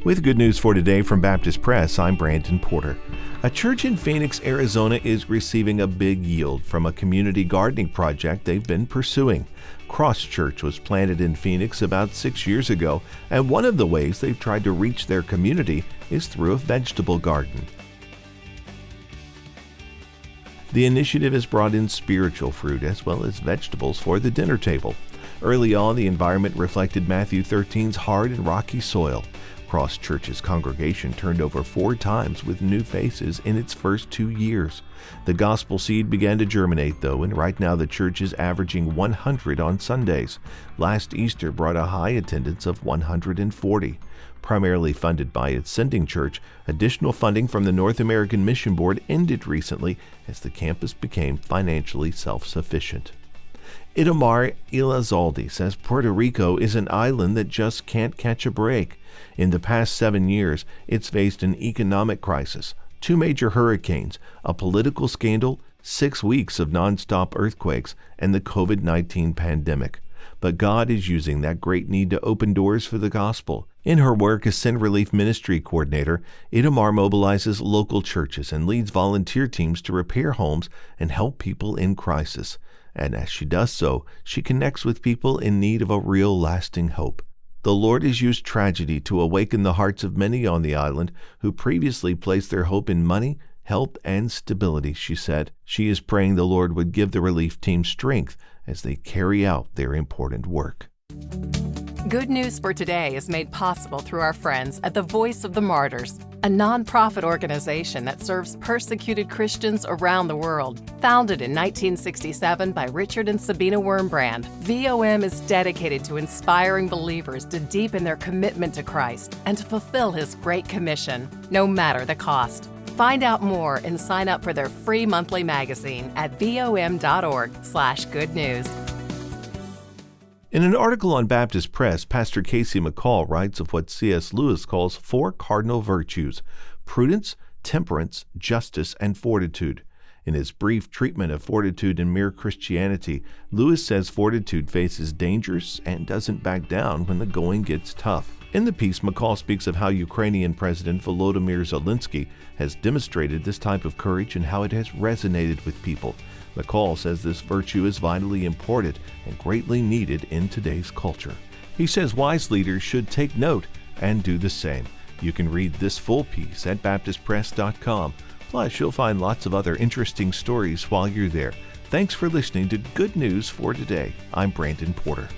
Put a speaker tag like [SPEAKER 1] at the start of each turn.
[SPEAKER 1] With good news for today from Baptist Press, I'm Brandon Porter. A church in Phoenix, Arizona is receiving a big yield from a community gardening project they've been pursuing. Cross Church was planted in Phoenix about 6 years ago, and one of the ways they've tried to reach their community is through a vegetable garden. The initiative has brought in spiritual fruit as well as vegetables for the dinner table. Early on, the environment reflected Matthew 13's hard and rocky soil. Cross Church's congregation turned over 4 times with new faces in its first 2 years. The gospel seed began to germinate, though, and right now the church is averaging 100 on Sundays. Last Easter brought a high attendance of 140. Primarily funded by its sending church, additional funding from the North American Mission Board ended recently as the campus became financially self-sufficient. Itamar Elizalde says Puerto Rico is an island that just can't catch a break. In the past 7 years, it's faced an economic crisis, 2 major hurricanes, a political scandal, 6 weeks of nonstop earthquakes, and the COVID-19 pandemic. But God is using that great need to open doors for the gospel. In her work as Send Relief Ministry Coordinator, Itamar mobilizes local churches and leads volunteer teams to repair homes and help people in crisis. And as she does so, she connects with people in need of a real lasting hope. The Lord has used tragedy to awaken the hearts of many on the island who previously placed their hope in money, health, and stability, she said. She is praying the Lord would give the relief team strength as they carry out their important work.
[SPEAKER 2] Good News for Today is made possible through our friends at the Voice of the Martyrs, a nonprofit organization that serves persecuted Christians around the world. Founded in 1967 by Richard and Sabina Wurmbrand, VOM is dedicated to inspiring believers to deepen their commitment to Christ and to fulfill His Great Commission, no matter the cost. Find out more and sign up for their free monthly magazine at vom.org/goodnews.
[SPEAKER 1] In an article on Baptist Press, Pastor Casey McCall writes of what C.S. Lewis calls 4 cardinal virtues: prudence, temperance, justice, and fortitude. In his brief treatment of fortitude in Mere Christianity, Lewis says fortitude faces dangers and doesn't back down when the going gets tough. In the piece, McCall speaks of how Ukrainian President Volodymyr Zelensky has demonstrated this type of courage and how it has resonated with people. McCall says this virtue is vitally important and greatly needed in today's culture. He says wise leaders should take note and do the same. You can read this full piece at baptistpress.com. Plus, you'll find lots of other interesting stories while you're there. Thanks for listening to Good News for Today. I'm Brandon Porter.